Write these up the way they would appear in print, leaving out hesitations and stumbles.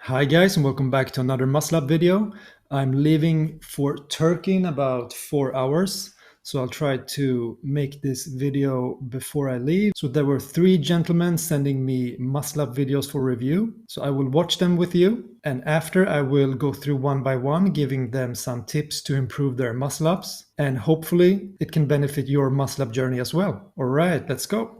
Hi guys, and welcome back to another muscle up video. I'm leaving for Turkey in about 4 hours, so I'll try to make this video before I leave. So there were 3 gentlemen sending me muscle up videos for review, so I will watch them with you, and after I will go through one by one, giving them some tips to improve their muscle ups, and hopefully it can benefit your muscle up journey as well. All right, let's go.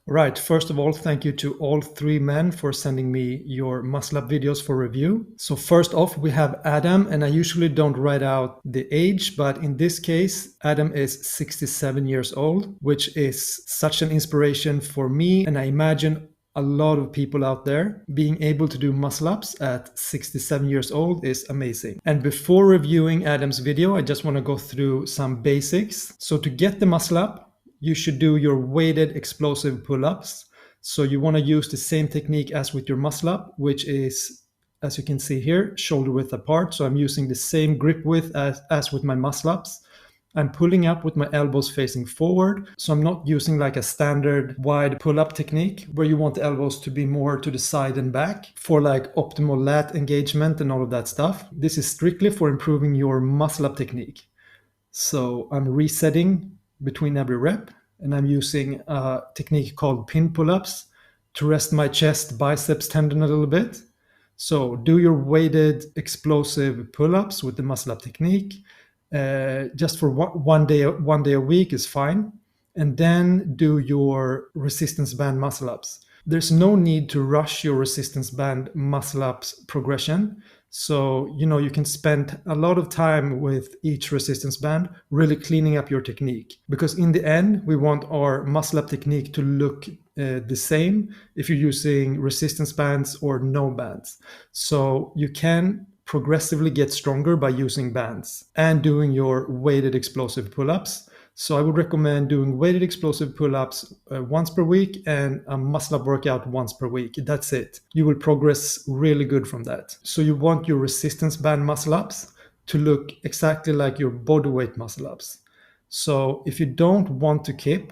Right. First of all, thank you to all 3 men for sending me your muscle up videos for review. So first off, we have Adam, and I usually don't write out the age, but in this case, Adam is 67 years old, which is such an inspiration for me. And I imagine a lot of people out there being able to do muscle ups at 67 years old is amazing. And before reviewing Adam's video, I just want to go through some basics. So to get the muscle up, you should do your weighted explosive pull-ups. So you want to use the same technique as with your muscle up, which is, as you can see here, shoulder width apart. So I'm using the same grip width as with my muscle ups. I'm pulling up with my elbows facing forward. So I'm not using like a standard wide pull-up technique where you want the elbows to be more to the side and back for like optimal lat engagement and all of that stuff. This is strictly for improving your muscle up technique. So I'm resetting between every rep, and I'm using a technique called pin pull-ups to rest my chest biceps tendon a little bit. So do your weighted explosive pull-ups with the muscle up technique. Just for one day a week is fine, and then do your resistance band muscle ups. There's no need to rush your resistance band muscle ups progression. So, you can spend a lot of time with each resistance band really cleaning up your technique. Because in the end, we want our muscle up technique to look the same if you're using resistance bands or no bands. So you can progressively get stronger by using bands and doing your weighted explosive pull-ups. So I would recommend doing weighted explosive pull-ups once per week and a muscle up workout once per week. That's it. You will progress really good from that. So you want your resistance band muscle ups to look exactly like your body weight muscle ups. So if you don't want to keep,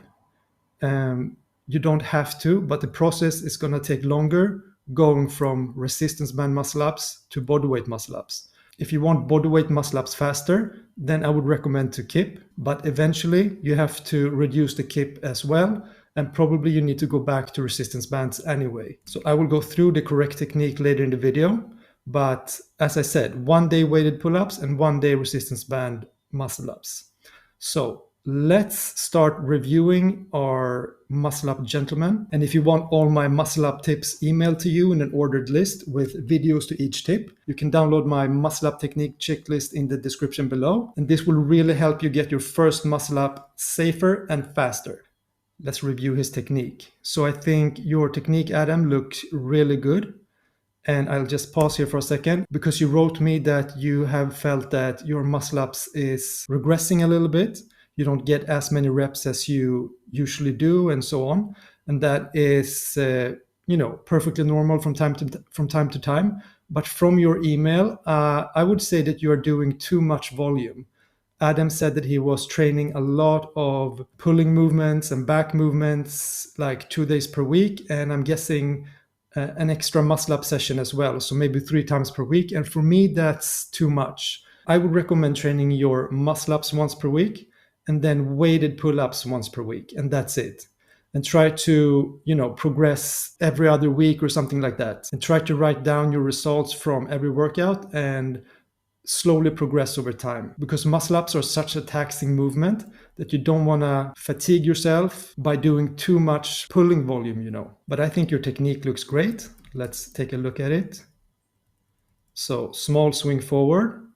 you don't have to, but the process is going to take longer going from resistance band muscle ups to bodyweight muscle ups. If you want bodyweight muscle ups faster, then I would recommend to kip, but eventually you have to reduce the kip as well, and probably you need to go back to resistance bands anyway. So I will go through the correct technique later in the video, but as I said, 1 day weighted pull-ups and 1 day resistance band muscle ups. So let's start reviewing our muscle up gentlemen. And if you want all my muscle up tips emailed to you in an ordered list with videos to each tip, you can download my muscle up technique checklist in the description below. And this will really help you get your first muscle up safer and faster. Let's review his technique. So I think your technique, Adam, looks really good. And I'll just pause here for a second because you wrote me that you have felt that your muscle ups is regressing a little bit. You don't get as many reps as you usually do, and so on. And that is, perfectly normal from time to time. But from your email, I would say that you are doing too much volume. Adam said that he was training a lot of pulling movements and back movements, like 2 days per week, and I'm guessing an extra muscle up session as well, so maybe 3 times per week. And for me, that's too much. I would recommend training your muscle ups once per week and then weighted pull-ups once per week, and that's it. And try to, progress every other week or something like that. And try to write down your results from every workout and slowly progress over time, because muscle ups are such a taxing movement that you don't want to fatigue yourself by doing too much pulling volume. But I think your technique looks great. Let's take a look at it. So small swing forward.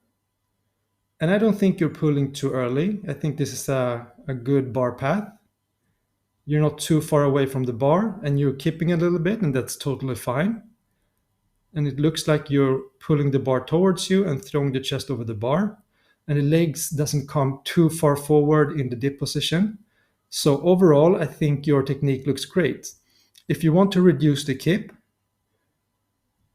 And I don't think you're pulling too early. I think this is a good bar path. You're not too far away from the bar, and you're kipping a little bit, and that's totally fine. And it looks like you're pulling the bar towards you and throwing the chest over the bar. and the legs doesn't come too far forward in the dip position. So overall, I think your technique looks great. If you want to reduce the kip,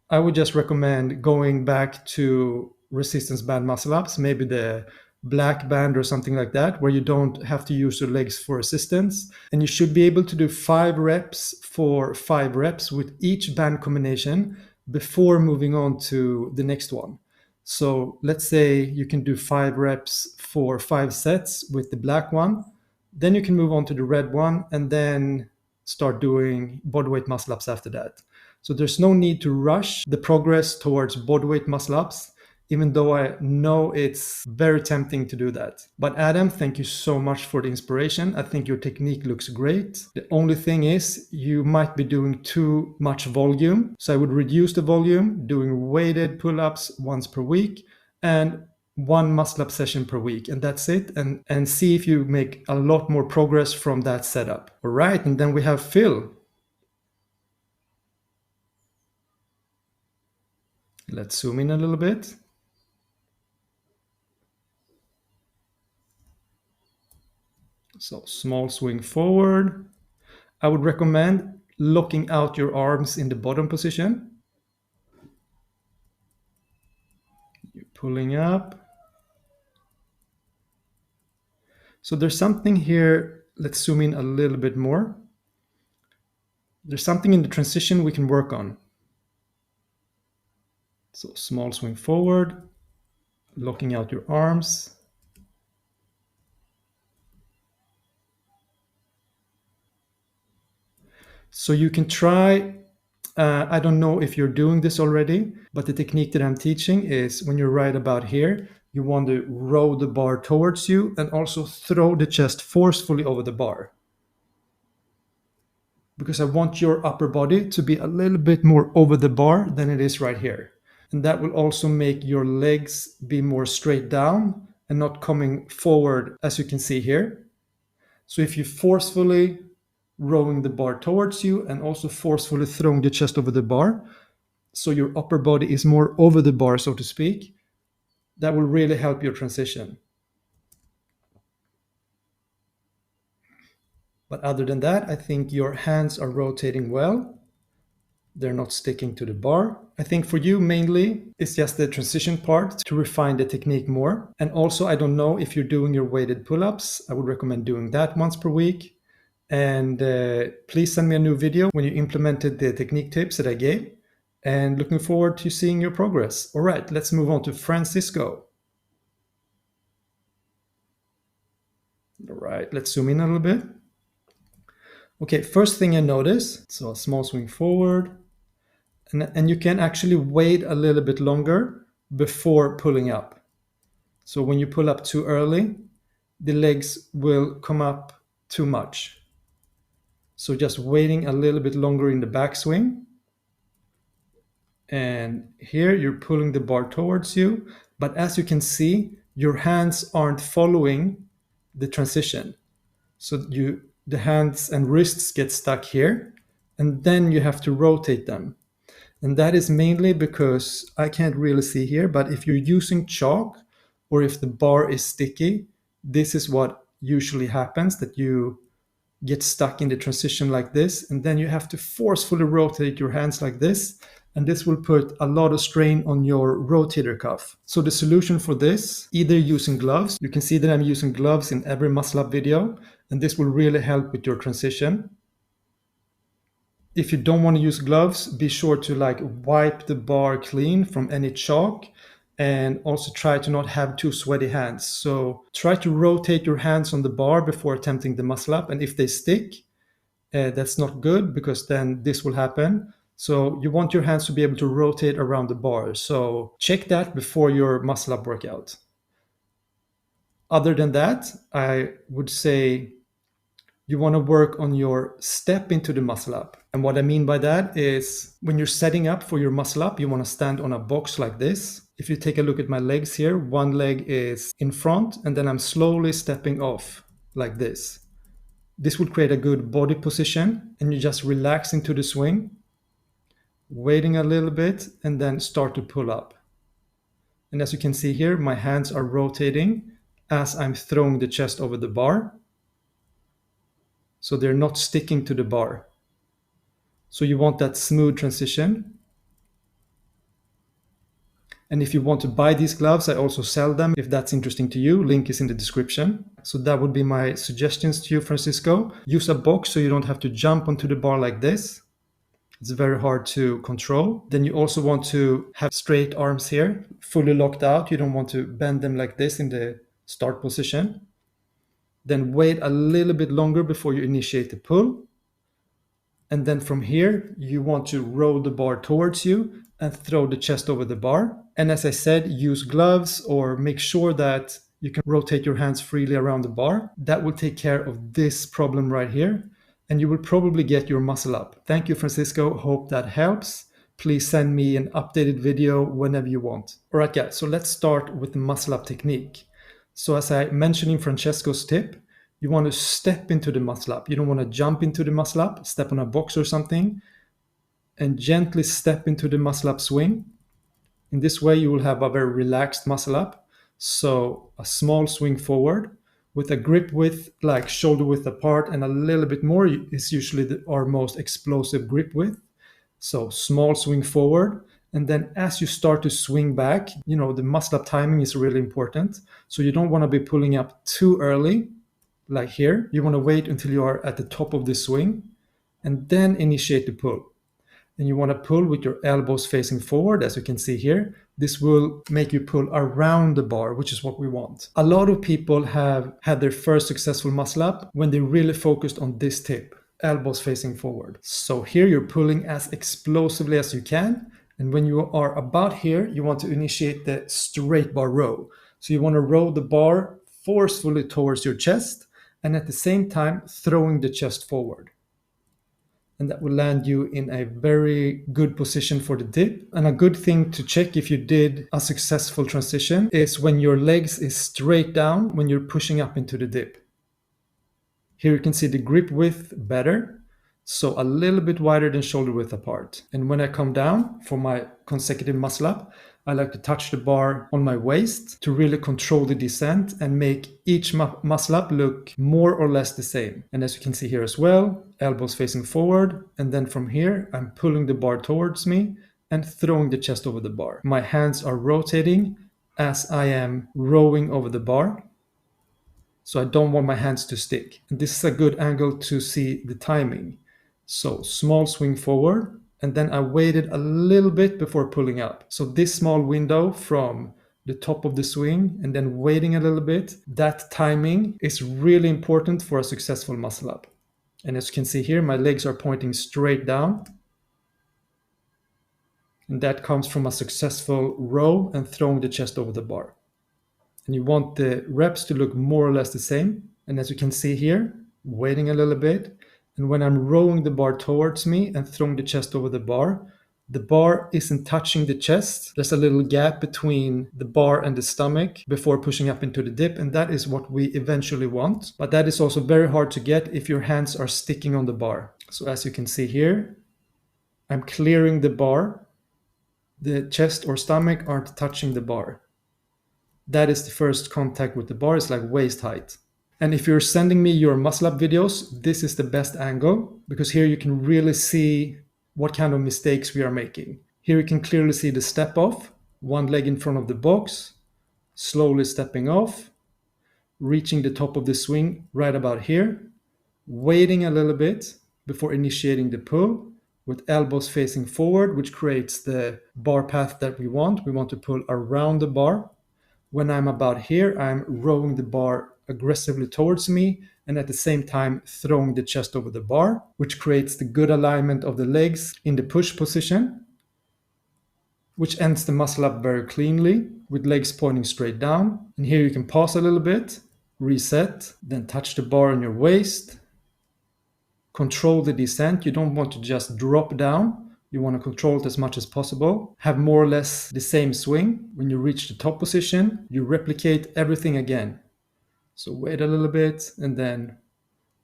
I would just recommend going back to resistance band muscle ups, maybe the black band or something like that, where you don't have to use your legs for assistance. And you should be able to do 5 reps for 5 reps with each band combination before moving on to the next one. So let's say you can do 5 reps for 5 sets with the black one. Then you can move on to the red one and then start doing bodyweight muscle ups after that. So there's no need to rush the progress towards bodyweight muscle ups, even though I know it's very tempting to do that. But Adam, thank you so much for the inspiration. I think your technique looks great. The only thing is you might be doing too much volume. So I would reduce the volume, doing weighted pull-ups once per week and 1 muscle up session per week, and that's it, and see if you make a lot more progress from that setup. All right, and then we have Phil. Let's zoom in a little bit. So small swing forward. I would recommend locking out your arms in the bottom position. You're pulling up. So there's something here. Let's zoom in a little bit more. There's something in the transition we can work on. So small swing forward, locking out your arms. So you can try, I don't know if you're doing this already, but the technique that I'm teaching is when you're right about here, you want to row the bar towards you and also throw the chest forcefully over the bar. Because I want your upper body to be a little bit more over the bar than it is right here. And that will also make your legs be more straight down and not coming forward, as you can see here. So if you forcefully rowing the bar towards you and also forcefully throwing the chest over the bar, so your upper body is more over the bar, so to speak, that will really help your transition. But other than that, I think your hands are rotating well. They're not sticking to the bar. I think for you mainly, it's just the transition part to refine the technique more. And also, I don't know if you're doing your weighted pull-ups. I would recommend doing that once per week. And please send me a new video when you implemented the technique tips that I gave. And looking forward to seeing your progress. All right, let's move on to Francisco. All right, let's zoom in a little bit. Okay, first thing I notice, so a small swing forward, and you can actually wait a little bit longer before pulling up. So when you pull up too early, the legs will come up too much. So just waiting a little bit longer in the backswing. And here you're pulling the bar towards you, but as you can see, your hands aren't following the transition. So the hands and wrists get stuck here, and then you have to rotate them. And that is mainly because I can't really see here, but if you're using chalk or if the bar is sticky, this is what usually happens, that you get stuck in the transition like this, and then you have to forcefully rotate your hands like this, and this will put a lot of strain on your rotator cuff. So the solution for this, either using gloves, you can see that I'm using gloves in every muscle up video, and this will really help with your transition. If you don't want to use gloves, be sure to wipe the bar clean from any chalk, and also try to not have too sweaty hands. So try to rotate your hands on the bar before attempting the muscle up, and if they stick, that's not good, because then this will happen. So you want your hands to be able to rotate around the bar. So check that before your muscle up workout. Other than that, I would say you want to work on your step into the muscle up. And what I mean by that is when you're setting up for your muscle up, you want to stand on a box like this. If you take a look at my legs here, one leg is in front, and then I'm slowly stepping off like this. This would create a good body position, and you just relax into the swing, waiting a little bit, and then start to pull up. And as you can see here, my hands are rotating as I'm throwing the chest over the bar. So they're not sticking to the bar. So you want that smooth transition. And if you want to buy these gloves, I also sell them. If that's interesting to you, link is in the description. So that would be my suggestions to you, Francisco. Use a box so you don't have to jump onto the bar like this. It's very hard to control. Then you also want to have straight arms here, fully locked out. You don't want to bend them like this in the start position. Then wait a little bit longer before you initiate the pull. And then from here, you want to roll the bar towards you and throw the chest over the bar. And as I said, use gloves or make sure that you can rotate your hands freely around the bar. That will take care of this problem right here. And you will probably get your muscle up. Thank you, Francisco. Hope that helps. Please send me an updated video whenever you want. All right, guys, so let's start with the muscle up technique. So as I mentioned in Francesco's tip, you want to step into the muscle up. You don't want to jump into the muscle up, step on a box or something, and gently step into the muscle up swing. In this way, you will have a very relaxed muscle up. So a small swing forward with a grip width like shoulder width apart and a little bit more is usually our most explosive grip width. So small swing forward. And then as you start to swing back, the muscle up timing is really important. So you don't want to be pulling up too early. Like here, you want to wait until you are at the top of the swing and then initiate the pull. And you want to pull with your elbows facing forward, as you can see here. This will make you pull around the bar, which is what we want. A lot of people have had their first successful muscle up when they really focused on this tip, elbows facing forward. So here you're pulling as explosively as you can. And when you are about here, you want to initiate the straight bar row. So you want to row the bar forcefully towards your chest, and at the same time throwing the chest forward. And that will land you in a very good position for the dip. And a good thing to check if you did a successful transition is when your legs is straight down when you're pushing up into the dip. Here you can see the grip width better. So a little bit wider than shoulder width apart. And when I come down for my consecutive muscle up, I like to touch the bar on my waist to really control the descent and make each muscle up look more or less the same. And as you can see here as well, elbows facing forward. And then from here, I'm pulling the bar towards me and throwing the chest over the bar. My hands are rotating as I am rowing over the bar. So I don't want my hands to stick. And this is a good angle to see the timing. So small swing forward, and then I waited a little bit before pulling up. So this small window from the top of the swing and then waiting a little bit, that timing is really important for a successful muscle up. And as you can see here, my legs are pointing straight down. And that comes from a successful row and throwing the chest over the bar. And you want the reps to look more or less the same. And as you can see here, waiting a little bit. And when I'm rowing the bar towards me and throwing the chest over the bar isn't touching the chest. There's a little gap between the bar and the stomach before pushing up into the dip. And that is what we eventually want. But that is also very hard to get if your hands are sticking on the bar. So as you can see here, I'm clearing the bar. The chest or stomach aren't touching the bar. That is the first contact with the bar. It's like waist height. And if you're sending me your muscle up videos, this is the best angle because here you can really see what kind of mistakes we are making. Here you can clearly see the step off, one leg in front of the box, slowly stepping off, reaching the top of the swing right about here, waiting a little bit before initiating the pull with elbows facing forward, which creates the bar path that we want. We want to pull around the bar. When I'm about here, I'm rowing the bar aggressively towards me and at the same time throwing the chest over the bar, which creates the good alignment of the legs in the push position, which ends the muscle up very cleanly with legs pointing straight down. And here you can pause a little bit, reset, then touch the bar on your waist, control the descent. You don't want to just drop down. You want to control it as much as possible. Have more or less the same swing. When you reach the top position, you replicate everything again. So wait a little bit and then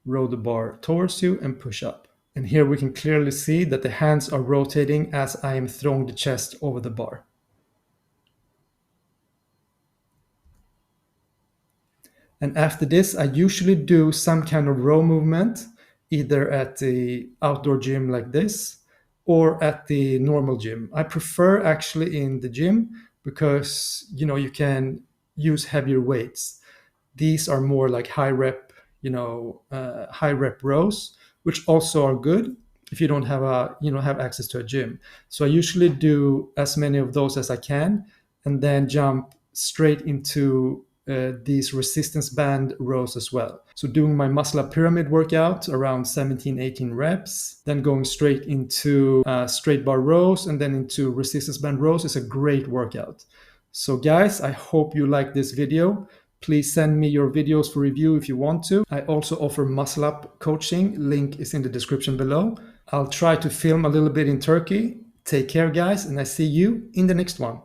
row the bar towards you and push up. And here we can clearly see that the hands are rotating as I am throwing the chest over the bar. And after this, I usually do some kind of row movement, either at the outdoor gym like this or at the normal gym. I prefer actually in the gym because you can use heavier weights. These are more like high rep rows, which also are good if you don't have access to a gym. So I usually do as many of those as I can, and then jump straight into these resistance band rows as well. So doing my muscle up pyramid workout around 17, 18 reps, then going straight into straight bar rows and then into resistance band rows is a great workout. So guys, I hope you like this video. Please send me your videos for review if you want to. I also offer muscle up coaching. Link is in the description below. I'll try to film a little bit in Turkey. Take care, guys, and I see you in the next one.